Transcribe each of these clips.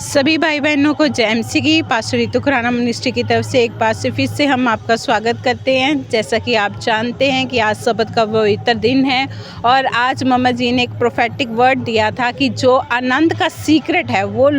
सभी भाई बहनों को जय एमसी की पास्टर रितु खुराना मिनिस्ट्री की तरफ से एक बार से फिर से हम आपका स्वागत करते हैं। जैसा कि आप जानते हैं कि आज सबत का पवित्र दिन है और आज मम्मा जी ने एक प्रोफेटिक वर्ड दिया था कि जो आनंद का सीक्रेट है वो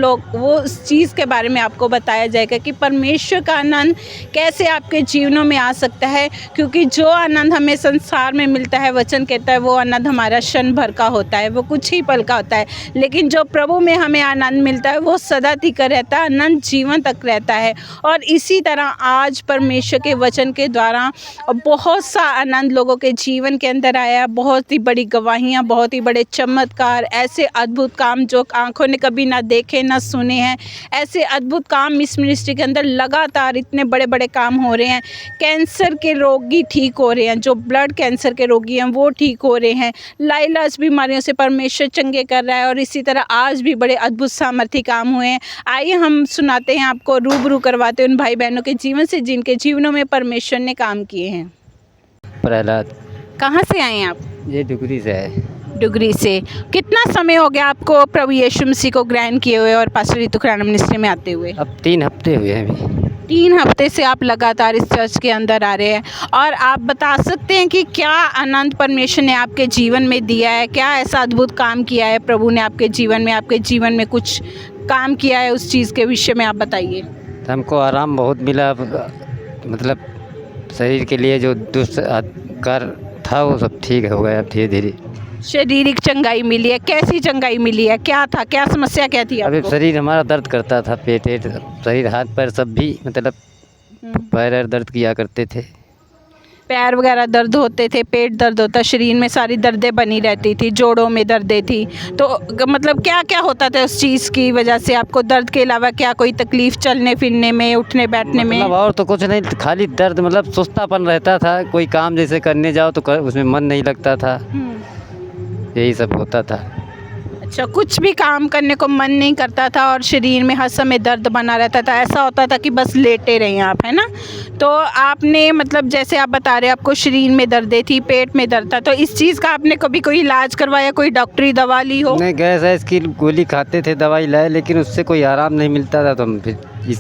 उस चीज़ के बारे में आपको बताया जाएगा कि परमेश्वर का आनंद कैसे आपके जीवनों में आ सकता है। क्योंकि जो आनंद हमें संसार में मिलता है, वचन कहता है वो आनंद हमारा क्षण भर का होता है, वो कुछ ही पल का होता है। लेकिन जो प्रभु में हमें आनंद मिलता है वो सदा तिकर रहता है, अनंत जीवन तक रहता है। और इसी तरह आज परमेश्वर के वचन के द्वारा बहुत सा आनंद लोगों के जीवन के अंदर आया। बहुत ही बड़ी गवाहियाँ, बहुत ही बड़े चमत्कार, ऐसे अद्भुत काम जो आंखों ने कभी ना देखे ना सुने हैं, ऐसे अद्भुत काम इस मिनिस्ट्री के अंदर लगातार इतने बड़े बड़े काम हो रहे हैं। कैंसर के रोगी ठीक हो रहे हैं, जो ब्लड कैंसर के रोगी हैं वो ठीक हो रहे हैं। लाइलाज बीमारियों से परमेश्वर चंगे कर रहा है। और इसी तरह आज भी बड़े अद्भुत सामर्थ्य काम हुए हैं। आइए हम सुनाते हैं, आपको रूबरू करवाते हैं उन भाई बहनों के जीवन से जिनके जीवनों में परमेश्वर ने काम किए हैं। प्रहलाद। कहाँ से आए हैं आप? ये डुगरी से है। डुगरी से। कितना समय हो गया आपको प्रभु यीशु मसीह को ग्रहण किए हुए और पास्टर रितु खुराना मिनिस्ट्री में आते हुए? अब 3 हफ्ते हुए हैं अभी। 3 हफ्ते से आप लगातार इस चर्च के अंदर आ रहे हैं और आप बता सकते हैं कि क्या आनंद परमेश्वर ने आपके जीवन में दिया है? क्या ऐसा अद्भुत काम किया है प्रभु ने आपके जीवन में कुछ काम किया है? उस चीज़ के विषय में आप बताइए। तो हमको आराम बहुत मिला, मतलब शरीर के लिए जो दुष्ट कर था वो सब ठीक हो गया धीरे धीरे। शारीरिक चंगाई मिली है? कैसी चंगाई मिली है? क्या था, क्या समस्या क्या थी अभी आपको? शरीर हमारा दर्द करता था, पेट शरीर हाथ पैर सब भी, मतलब पैर दर्द किया करते थे। पैर वगैरह दर्द होते थे, पेट दर्द होता, शरीर में सारी दर्दें बनी रहती थी, जोड़ों में दर्दें थी। तो मतलब क्या क्या होता था उस चीज़ की वजह से आपको? दर्द के अलावा क्या कोई तकलीफ़ चलने फिरने में, उठने बैठने में? मतलब और तो कुछ नहीं, खाली दर्द, मतलब सुस्तापन रहता था। कोई काम जैसे करने जाओ तो उसमें मन नहीं लगता था, यही सब होता था। अच्छा, कुछ भी काम करने को मन नहीं करता था और शरीर में हर समय दर्द बना रहता था। ऐसा होता था कि बस लेटे रहें आप, है ना? तो आपने मतलब जैसे आप बता रहे हैं आपको शरीर में दर्दें थी, पेट में दर्द था, तो इस चीज़ का आपने कभी कोई इलाज करवाया, कोई डॉक्टरी दवा ली हो? नहीं, गैस की गोली खाते थे, दवाई लाए, लेकिन उससे कोई आराम नहीं मिलता था। तो हम फिर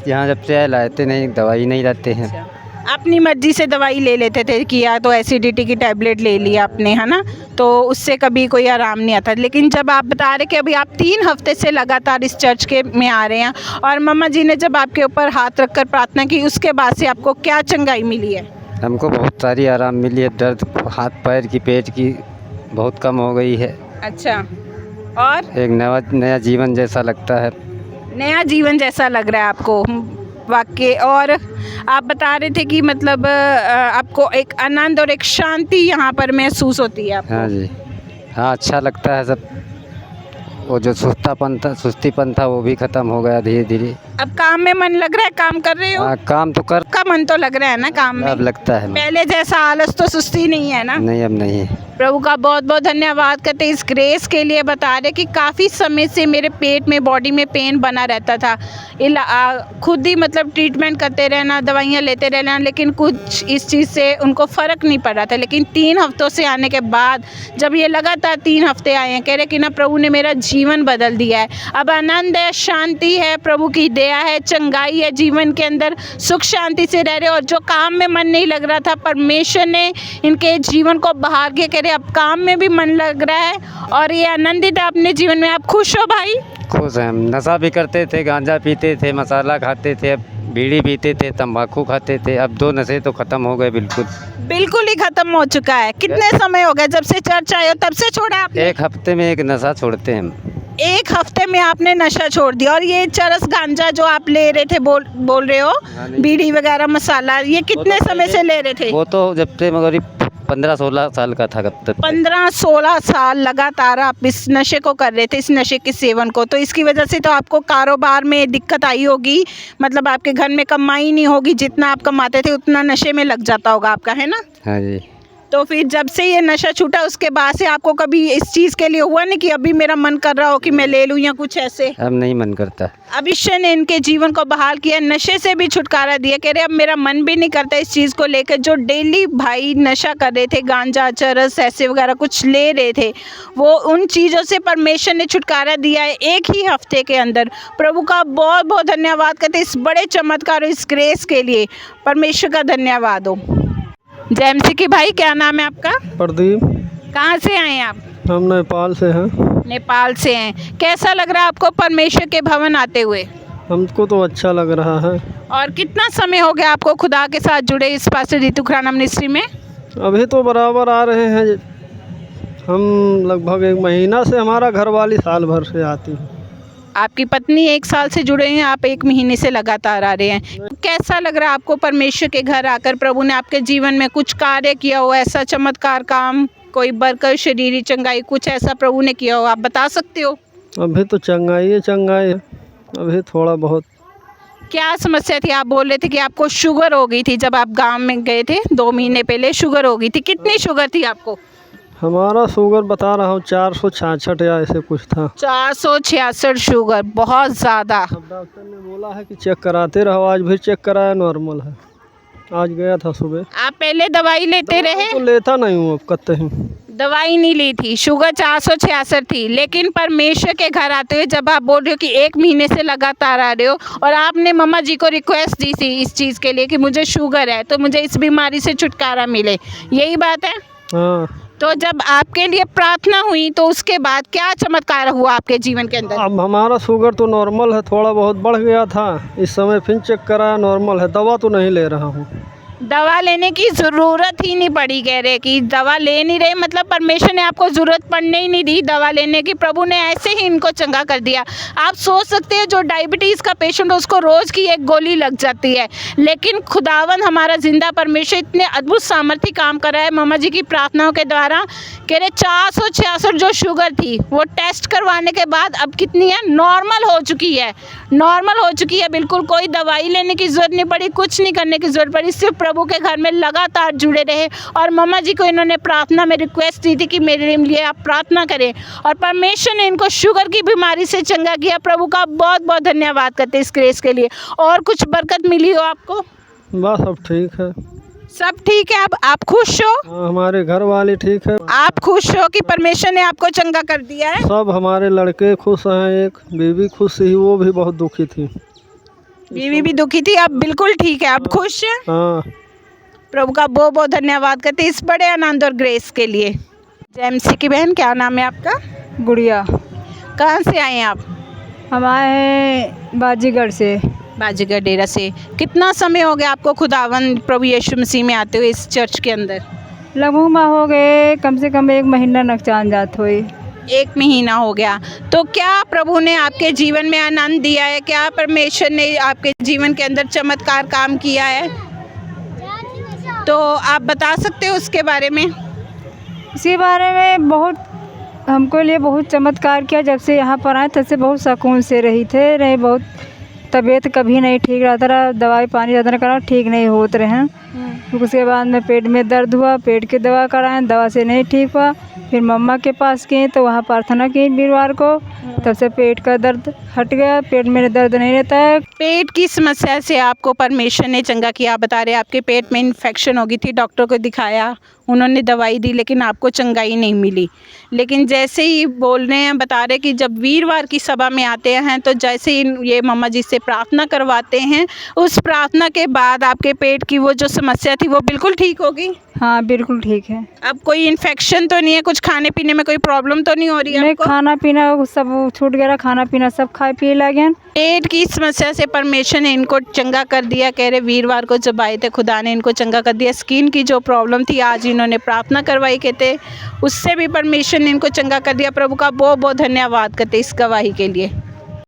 यहाँ जब से आए लाते नहीं, दवाई नहीं लाते हैं। अच्छा, अपनी मर्जी से दवाई ले लेते थे कि या तो एसिडिटी की टैबलेट ले ली आपने, है ना? तो उससे कभी कोई आराम नहीं आता। लेकिन जब आप बता रहे कि अभी आप 3 हफ्ते से लगातार इस चर्च के में आ रहे हैं और मम्मा जी ने जब आपके ऊपर हाथ रखकर प्रार्थना की, उसके बाद से आपको क्या चंगाई मिली है? हमको बहुत सारी आराम मिली है। दर्द हाथ पैर की, पेट की बहुत कम हो गई है। अच्छा, और एक नया जीवन जैसा लगता है। नया जीवन जैसा लग रहा है आपको? वाकई। और आप बता रहे थे कि मतलब आपको एक आनंद और एक शांति यहाँ पर महसूस होती है आपको? हाँ जी, हाँ, अच्छा लगता है सब। वो जो सुस्तीपन था वो भी ख़त्म हो गया धीरे धीरे। अब काम में मन लग रहा है? काम कर रहे हो? हाँ, काम तो कर, का मन तो लग रहा है ना काम में? अब लगता है। पहले जैसा आलस तो सुस्ती नहीं है ना? नहीं, अब नहीं है। प्रभु का बहुत बहुत धन्यवाद करते इस ग्रेस के लिए। बता रहे कि काफ़ी समय से मेरे पेट में, बॉडी में पेन बना रहता था। खुद ही मतलब ट्रीटमेंट करते रहना, दवाइयाँ लेते रहना, लेकिन कुछ इस चीज़ से उनको फ़र्क नहीं पड़ रहा था। लेकिन 3 हफ्तों से आने के बाद जब ये लगातार 3 हफ्ते आए हैं, कह रहे कि ना प्रभु ने मेरा जीवन बदल दिया है। अब आनंद है, शांति है, प्रभु की दया है, चंगाई है, जीवन के अंदर सुख शांति से रह रहे। और जो काम में मन नहीं लग रहा था, परमेश्वर ने इनके जीवन को बहार के, कह रहे अब काम में भी मन लग रहा है और ये आनंदित है अपने जीवन में। आप खुश हो भाई? खुश हैं। हम नशा भी करते थे, गांजा पीते थे, मसाला खाते थे, बीड़ी पीते थे, तंबाकू खाते थे। अब 2 नशे तो ख़त्म हो गए, बिल्कुल ही खत्म हो चुका है। कितने समय हो गया जब से चर्च आए हो, तब से छोड़ा आपने? 1 हफ्ते में 1 नशा छोड़ते हैं हम। 1 हफ्ते में आपने नशा छोड़ दिया। और ये चरस गांजा जो आप ले रहे थे, बोल रहे हो, बीड़ी वगैरह मसाला, ये कितने समय से ले रहे थे? वो तो जब से मगर 15-16 साल का था। कब तक? 15-16 साल लगातार आप इस नशे को कर रहे थे, इस नशे के सेवन को। तो इसकी वजह से तो आपको कारोबार में दिक्कत आई होगी, मतलब आपके घर में कमाई नहीं होगी, जितना आप कमाते थे उतना नशे में लग जाता होगा आपका, है ना? हाँ जी। तो फिर जब से ये नशा छूटा उसके बाद से आपको कभी इस चीज़ के लिए हुआ नहीं कि अभी मेरा मन कर रहा हो कि मैं ले लूँ या कुछ ऐसे? अब नहीं मन करता। अब ईश्वर ने इनके जीवन को बहाल किया, नशे से भी छुटकारा दिया। कह रहे अब मेरा मन भी नहीं करता इस चीज़ को लेकर। जो डेली भाई नशा कर रहे थे, गांजा चरस ऐसे वगैरह कुछ ले रहे थे, वो उन चीज़ों से परमेश्वर ने छुटकारा दिया है एक ही हफ्ते के अंदर। प्रभु का बहुत बहुत धन्यवाद करते इस बड़े चमत्कार और इस ग्रेस के लिए। परमेश्वर का धन्यवाद हो। जय एमसी की भाई, क्या नाम है आपका? प्रदीप। कहाँ से आए हैं आप? हम नेपाल से हैं। नेपाल से हैं। कैसा लग रहा है आपको परमेश्वर के भवन आते हुए? हमको तो अच्छा लग रहा है। और कितना समय हो गया आपको खुदा के साथ जुड़े इस पास्टर रितु खुराना मिनिस्ट्री में? अभी तो बराबर आ रहे हैं हम, लगभग 1 महीना से। हमारा घरवाली साल भर से आती है। आपकी पत्नी 1 साल से जुड़े हैं, आप 1 महीने से लगातार आ रहे हैं। कैसा लग रहा है आपको परमेश्वर के घर आकर? प्रभु ने आपके जीवन में कुछ कार्य किया हो, ऐसा चमत्कार काम, कोई बरकत, शरीरी चंगाई, कुछ ऐसा प्रभु ने किया हो, आप बता सकते हो? अभी तो चंगाई है, अभी थोड़ा बहुत। क्या समस्या थी? आप बोल रहे थे कि आपको शुगर हो गई थी जब आप गांव में गए थे 2 महीने पहले, शुगर हो गई थी। कितनी शुगर थी आपको? हमारा शुगर बता रहा हूँ 466 या ऐसे कुछ था। 466 शुगर, बहुत ज़्यादा। अब डॉक्टर ने बोला है कि चेक कराते रहो। आज भी चेक कराया, नॉर्मल है। आज गया था सुबह। आप पहले दवाई लेते रहे? तो लेता नहीं हूँ अब, कत्ते ही दवाई नहीं ली थी। शुगर 466 थी, लेकिन परमेश्वर के घर आते हुए जब आप बोल रहे हो कि 1 महीने से लगातार आ रहे हो और आपने मम्मा जी को रिक्वेस्ट दी थी इस चीज़ के लिए कि मुझे शुगर है तो मुझे इस बीमारी से छुटकारा मिले, यही बात है? हाँ। तो जब आपके लिए प्रार्थना हुई तो उसके बाद क्या चमत्कार हुआ आपके जीवन के अंदर? अब हमारा शुगर तो नॉर्मल है, थोड़ा बहुत बढ़ गया था। इस समय फिर चेक कराया, नॉर्मल है। दवा तो नहीं ले रहा हूँ। दवा लेने की ज़रूरत ही नहीं पड़ी। कह रहे कि दवा ले नहीं रहे, मतलब परमेश्वर ने आपको ज़रूरत पड़ने ही नहीं दी दवा लेने की। प्रभु ने ऐसे ही इनको चंगा कर दिया। आप सोच सकते हैं जो डायबिटीज़ का पेशेंट हो उसको रोज़ की 1 गोली लग जाती है, लेकिन खुदावन हमारा जिंदा परमेश्वर इतने अद्भुत सामर्थ्य काम कर रहा है मम्मा जी की प्रार्थनाओं के द्वारा। कह रहे 466 जो शुगर थी वो टेस्ट करवाने के बाद अब कितनी है? नॉर्मल हो चुकी है। नॉर्मल हो चुकी है, बिल्कुल कोई दवाई लेने की ज़रूरत नहीं पड़ी, कुछ नहीं करने की ज़रूरत पड़ी। सिर्फ प्रभु के घर में लगातार जुड़े रहे और मम्मा जी को इन्होंने प्रार्थना में रिक्वेस्ट दी थी कि मेरे लिए आप प्रार्थना करें और परमेश्वर ने इनको शुगर की बीमारी से चंगा किया। प्रभु का बहुत बहुत धन्यवाद करते इस ग्रेस के लिए। और कुछ बरकत मिली हो आपको? बस अब ठीक है, सब ठीक है। अब आप खुश हो? हाँ, हमारे घर वाले ठीक है। आप खुश हो कि परमेश्वर ने आपको चंगा कर दिया है? सब हमारे लड़के खुश हैं, एक बीवी खुश थी, वो भी बहुत दुखी थी। बीवी भी दुखी थी, अब बिल्कुल ठीक है, अब खुश है। हाँ। प्रभु का बहुत बहुत धन्यवाद करते इस बड़े आनंद और ग्रेस के लिए। जय एमसी की बहन, क्या नाम है आपका? गुड़िया। कहाँ से आए हैं आप? हम आए हैं बाजीगढ़ से। बाजीगढ़ डेरा से। कितना समय हो गया आपको खुदावन प्रभु यीशु मसीह में आते हुए इस चर्च के अंदर? लगभग माह हो गए, कम से कम 1 महीना नकचान जात हुई। 1 महीना हो गया। तो क्या प्रभु ने आपके जीवन में आनंद दिया है? क्या परमेश्वर ने आपके जीवन के अंदर चमत्कार काम किया है? तो आप बता सकते हो उसके बारे में? इसके बारे में बहुत हमको लिए बहुत चमत्कार किया। जब से यहाँ पर आए तब से बहुत सुकून से रहे बहुत तबीयत कभी नहीं ठीक रहता रहा, दवाई पानी ज़्यादा करा ठीक नहीं होते रहे। उसके बाद में पेट में दर्द हुआ, पेट की दवा कराएं, दवा से नहीं ठीक हुआ। फिर मम्मा के पास गए तो वहाँ प्रार्थना की वीरवार को, तब से पेट का दर्द हट गया, पेट में दर्द नहीं रहता है। पेट की समस्या से आपको परमेश्वर ने चंगा किया। आप बता रहे आपके पेट में इन्फेक्शन हो गई थी, डॉक्टर को दिखाया, उन्होंने दवाई दी लेकिन आपको चंगाई नहीं मिली। लेकिन जैसे ही बोल रहे हैं, बता रहे कि जब वीरवार की सभा में आते हैं तो जैसे ही ये मम्मा जी से प्रार्थना करवाते हैं, उस प्रार्थना के बाद आपके पेट की वो जो समस्या थी वो बिल्कुल ठीक हो गई। हाँ बिल्कुल ठीक है। अब कोई इन्फेक्शन तो नहीं है? कुछ खाने पीने में कोई प्रॉब्लम तो नहीं हो रही है नहीं, आपको? खाना पीना सब छूट गया, खाना पीना सब खाए पिए लगे। पेट की समस्या से परमेश्वर ने इनको चंगा कर दिया। कह रहे वीरवार को जब आए थे खुदा ने इनको चंगा कर दिया। स्किन की जो प्रॉब्लम थी आज इन्होंने प्रार्थना करवाई कहते, उससे भी परमेश्वर ने इनको चंगा कर दिया। प्रभु का बहुत बहुत धन्यवाद करते इस गवाही के लिए।